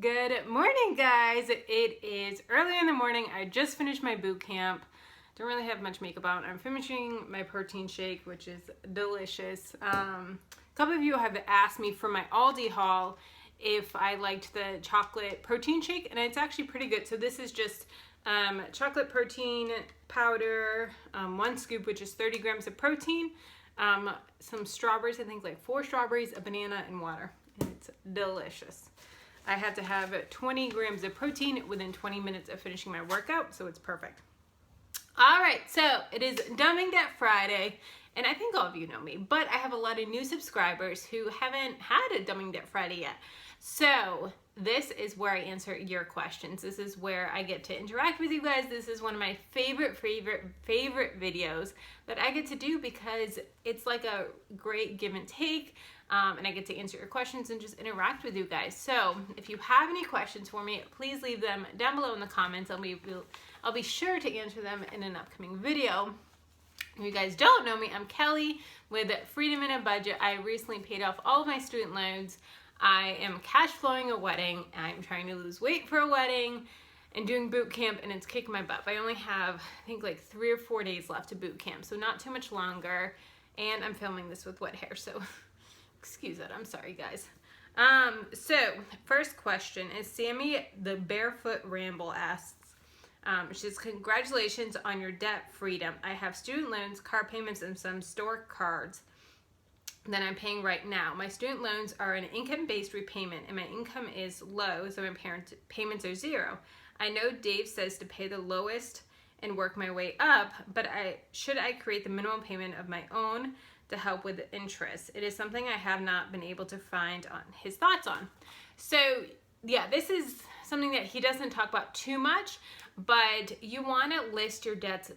Good morning, guys. It is early in the morning. I just finished my boot camp. Don't really have much makeup on. I'm finishing my protein shake, which is delicious. A couple of you have asked me for my Aldi haul if I liked the chocolate protein shake, and it's actually pretty good. So this is just chocolate protein powder, 1 scoop, which is 30 grams of protein, some strawberries, I think like 4 strawberries, a banana, and water. And it's delicious. I had to have 20 grams of protein within 20 minutes of finishing my workout, so it's perfect. All right, so it is Dumbing Debt Friday, and I think all of you know me, but I have a lot of new subscribers who haven't had a Dumbing Debt Friday yet. So this is where I answer your questions. This is where I get to interact with you guys. This is one of my favorite videos that I get to do because it's like a great give and take. And I get to answer your questions and just interact with you guys. So if you have any questions for me, please leave them down below in the comments. I'll be sure to answer them in an upcoming video. If you guys don't know me, I'm Kelly with Freedom in a Budget. I recently paid off all of my student loans. I am cash flowing a wedding. I'm trying to lose weight for a wedding and doing boot camp, and it's kicking my butt. I only have, I think, like 3 or 4 days left to boot camp, so not too much longer. And I'm filming this with wet hair, so excuse it. I'm sorry, guys. So first question is Sami TheBarefootRamble asks, she says, congratulations on your debt freedom. I have student loans, car payments, and some store cards that I'm paying right now. My student loans are an income-based repayment, and my income is low, so my payments are 0. I know Dave says to pay the lowest and work my way up, but should I create the minimum payment of my own to help with the interest? It is something I have not been able to find on his thoughts on. So yeah, this is something that he doesn't talk about too much, but you want to list your debts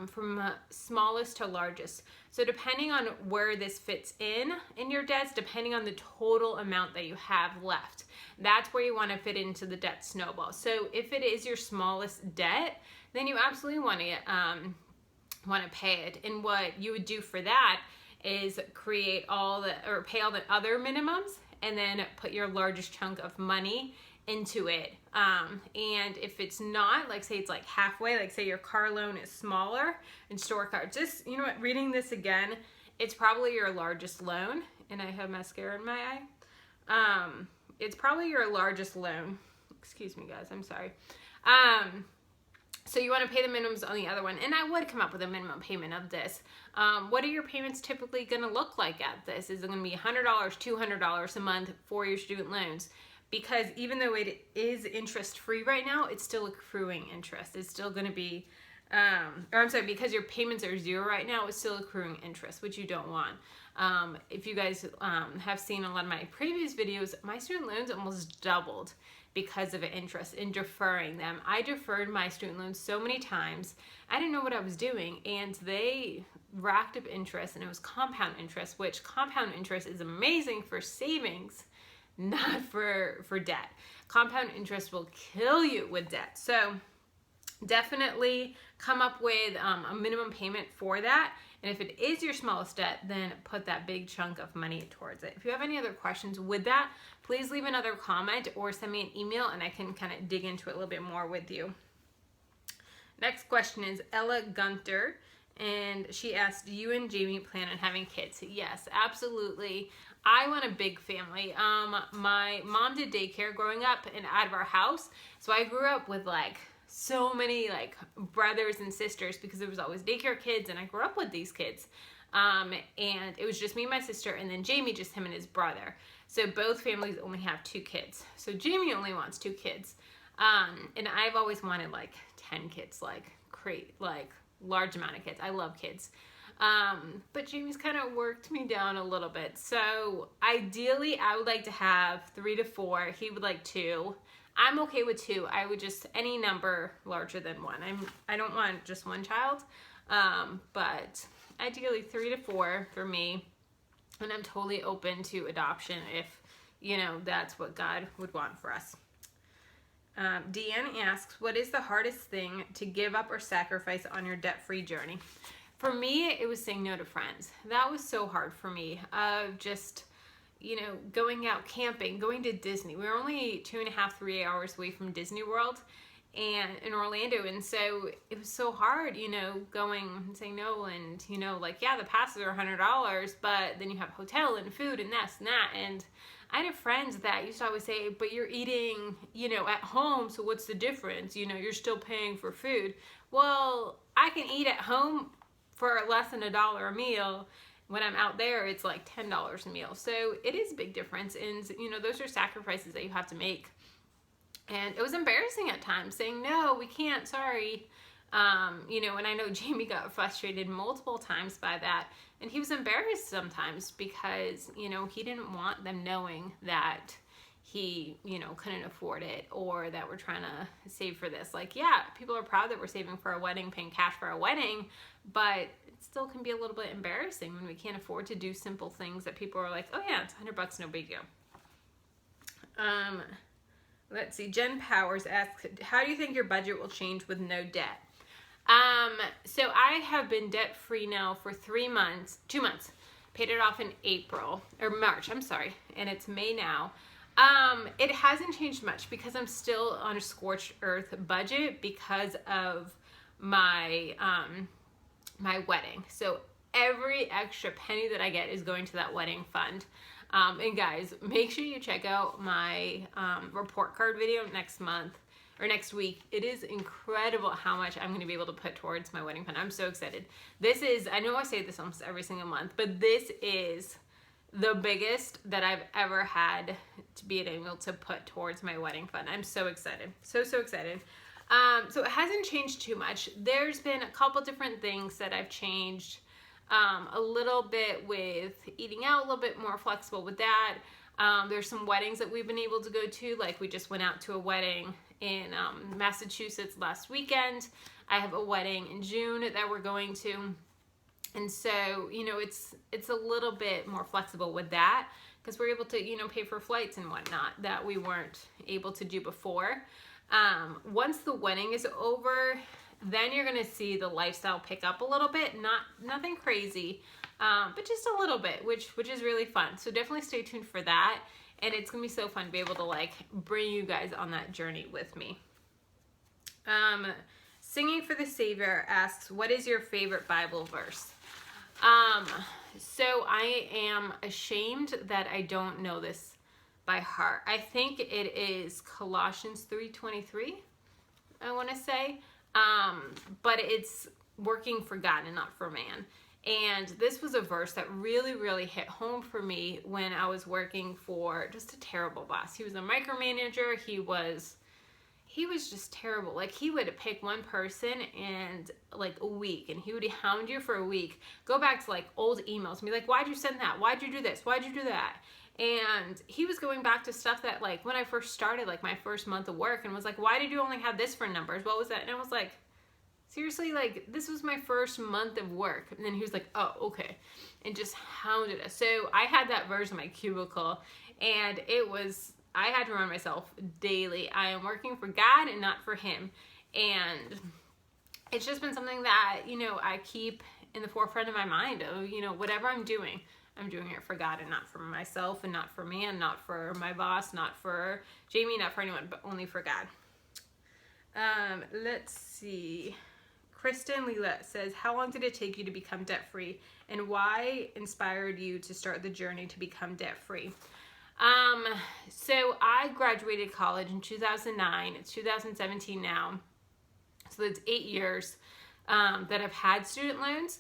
from smallest to largest. So depending on where this fits in your debts, depending on the total amount that you have left, that's where you want to fit into the debt snowball. So if it is your smallest debt, then you absolutely want to pay it. And what you would do for that is pay all the other minimums and then put your largest chunk of money into it. And if it's not, like say it's like halfway, like say your car loan is smaller and store card, just, you know what, reading this again, it's probably your largest loan. And I have mascara in my eye. It's probably your largest loan. Excuse me, guys, I'm sorry. So you want to pay the minimums on the other one. And I would come up with a minimum payment of this. What are your payments typically going to look like at this? Is it going to be $100, $200 a month for your student loans? Because even though it is interest-free right now, it's still accruing interest. It's still going to be, because your payments are 0 right now, it's still accruing interest, which you don't want. If you guys have seen a lot of my previous videos, my student loans almost doubled because of interest in deferring them. I deferred my student loans so many times. I didn't know what I was doing, and they racked up interest, and it was compound interest, which compound interest is amazing for savings, not for debt. Compound interest will kill you with debt. So definitely come up with a minimum payment for that. And if it is your smallest debt, then put that big chunk of money towards it. If you have any other questions with that, please leave another comment or send me an email and I can kind of dig into it a little bit more with you. Next question is Ella Gunter, and she asked, do you and Jayme plan on having kids? Yes, absolutely. I want a big family. My mom did daycare growing up and out of our house, so I grew up with like so many like brothers and sisters because there was always daycare kids, and I grew up with these kids. And it was just me and my sister, and then Jayme, just him and his brother. So both families only have 2 kids. So Jayme only wants 2 kids. And I've always wanted like 10 kids, like large amount of kids. I love kids. But Jayme's kind of worked me down a little bit. So ideally I would like to have 3 to 4. He would like 2. I'm okay with 2. I would just, any number larger than 1. I don't want just 1 child. But ideally 3 to 4 for me. And I'm totally open to adoption if, you know, that's what God would want for us. Deane asks, what is the hardest thing to give up or sacrifice on your debt-free journey? For me, it was saying no to friends. That was so hard for me. Just going out camping, going to Disney. We were only 2.5, 3 hours away from Disney World and in Orlando. And so it was so hard, going and saying no. And, yeah, the passes are $100, but then you have hotel and food and this and that. And I had friends that used to always say, but you're eating, at home. So what's the difference? You're still paying for food. Well, I can eat at home for less than $1 a meal. When I'm out there, it's like $10 a meal. So it is a big difference. And, those are sacrifices that you have to make. And it was embarrassing at times saying, no, we can't, sorry. And I know Jayme got frustrated multiple times by that. And he was embarrassed sometimes because, he didn't want them knowing that he, couldn't afford it or that we're trying to save for this. Like, yeah, people are proud that we're saving for a wedding, paying cash for a wedding, but it still can be a little bit embarrassing when we can't afford to do simple things that people are like, oh yeah, it's $100, no big deal. Let's see, Jenn Powers asks, how do you think your budget will change with no debt? So I have been debt-free now for 2 months, paid it off in March, and it's May now. It hasn't changed much because I'm still on a scorched earth budget because of my, my wedding. So every extra penny that I get is going to that wedding fund. And guys, make sure you check out my report card video next week. It is incredible how much I'm going to be able to put towards my wedding fund. I'm so excited. I know I say this almost every single month, but this is the biggest that I've ever had to be able to put towards my wedding fund. I'm so excited. So excited. So it hasn't changed too much. There's been a couple different things that I've changed. A little bit with eating out, a little bit more flexible with that. There's some weddings that we've been able to go to. Like we just went out to a wedding in Massachusetts last weekend. I have a wedding in June that we're going to. And so, it's a little bit more flexible with that because we're able to, pay for flights and whatnot that we weren't able to do before. Once the wedding is over, then you're going to see the lifestyle pick up a little bit. Nothing crazy, but just a little bit, which is really fun. So definitely stay tuned for that. And it's going to be so fun to be able to bring you guys on that journey with me. Singing for the Savior asks, what is your favorite Bible verse? So I am ashamed that I don't know this by heart. I think it is Colossians 3:23, I want to say. But it's working for God and not for man. And this was a verse that really, really hit home for me when I was working for just a terrible boss. He was a micromanager. He was just terrible. He would pick one person and a week, and he would hound you for a week, go back to old emails and be like, why'd you send that? Why'd you do this? Why'd you do that? And he was going back to stuff that when I first started, my first month of work, and was like, why did you only have this for numbers? What was that? And I was like, seriously, this was my first month of work. And then he was like, oh, okay. And just hounded us. So I had that verse in my cubicle, and I had to remind myself daily, I am working for God and not for him. And it's just been something that, I keep in the forefront of my mind of, whatever I'm doing it for God and not for myself and not for man, not for my boss, not for Jayme, not for anyone, but only for God. Let's see. Kristen Lila says, how long did it take you to become debt-free, and why inspired you to start the journey to become debt-free? So I graduated college in 2009. It's 2017 now. So that's 8 years that I've had student loans,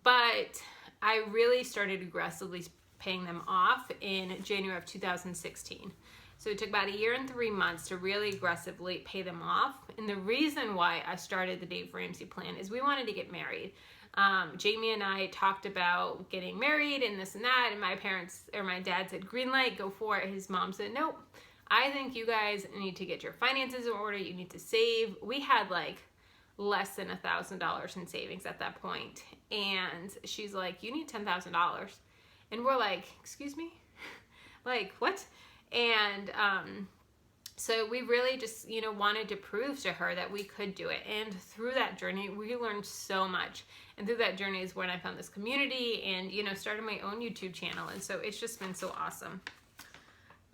but I really started aggressively paying them off in January of 2016. So it took about 1 year and 3 months to really aggressively pay them off. And the reason why I started the Dave Ramsey plan is we wanted to get married. Jayme and I talked about getting married and this and that, and my dad said, green light, go for it. His mom said, nope, I think you guys need to get your finances in order. You need to save. We had less than $1,000 in savings at that point. And she's like, you need $10,000. And we're like, excuse me? What? And So we really just, you know, wanted to prove to her that we could do it. And through that journey, we learned so much. And through that journey is when I found this community and, you know, started my own YouTube channel. And so it's just been so awesome.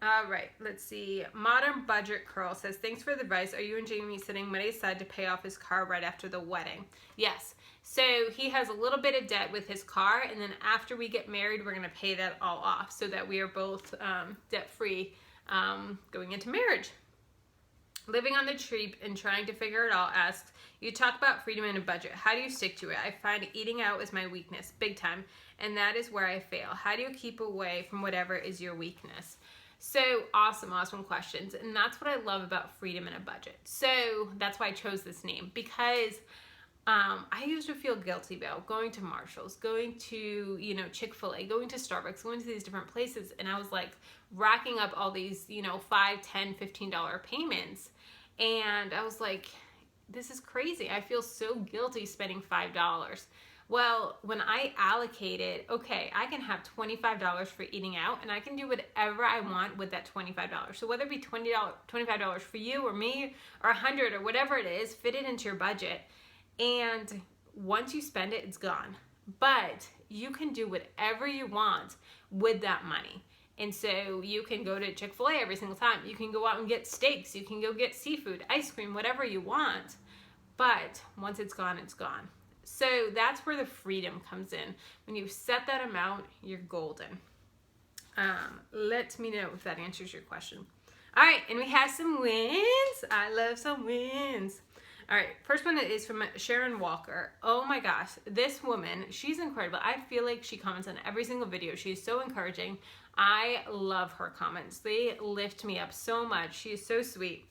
All right, let's see. Modern Budget Curl says, thanks for the advice. Are you and Jayme setting money aside to pay off his car right after the wedding? Yes. So he has a little bit of debt with his car. And then after we get married, we're going to pay that all off so that we are both debt-free going into marriage. Living on the Cheap and Trying to Figure It All asks, you talk about freedom and a budget. How do you stick to it? I find eating out is my weakness, big time, and that is where I fail. How do you keep away from whatever is your weakness? So awesome questions, and that's what I love about freedom and a budget. So that's why I chose this name, because I used to feel guilty about going to Marshall's, going to, you know, Chick-fil-A, going to Starbucks, going to these different places. And I was like racking up all these, you know, $5, $10, $15 payments. And I was like, this is crazy. I feel so guilty spending $5. Well, when I allocated, okay, I can have $25 for eating out and I can do whatever I want with that $25. So whether it be $25 for you or me or $100 or whatever it is, fit it into your budget. And once you spend it, it's gone. But you can do whatever you want with that money. And so you can go to Chick-fil-A every single time. You can go out and get steaks. You can go get seafood, ice cream, whatever you want. But once it's gone, it's gone. So that's where the freedom comes in. When you set that amount, you're golden. Let me know if that answers your question. All right, and we have some wins. I love some wins. All right, first one is from Sharon Walker. Oh my gosh, this woman, she's incredible. I feel like she comments on every single video. She's so encouraging. I love her comments. They lift me up so much. She is so sweet.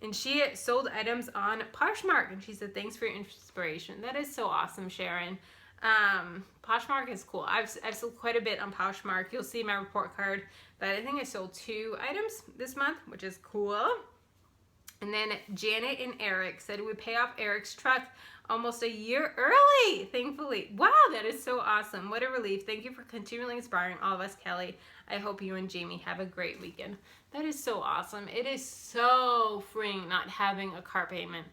And she sold items on Poshmark. And she said, thanks for your inspiration. That is so awesome, Sharon. Poshmark is cool. I've sold quite a bit on Poshmark. You'll see my report card. But I think I sold 2 items this month, which is cool. And then Janet and Eric said we pay off Eric's truck almost a year early, thankfully. Wow, that is so awesome. What a relief. Thank you for continually inspiring all of us, Kelly. I hope you and Jayme have a great weekend. That is so awesome. It is so freeing not having a car payment.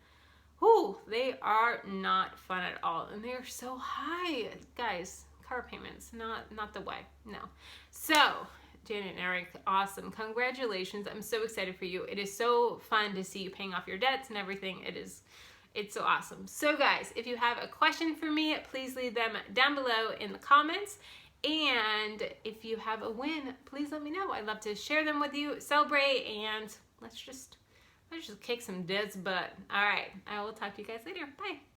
Whew, they are not fun at all. And they are so high. Guys, car payments, not the way. No. So, Janet and Eric, awesome. Congratulations. I'm so excited for you. It is so fun to see you paying off your debts and everything. It's so awesome. So guys, if you have a question for me, please leave them down below in the comments. And if you have a win, please let me know. I'd love to share them with you, celebrate, and let's just kick some dead's butt. All right, I will talk to you guys later. Bye.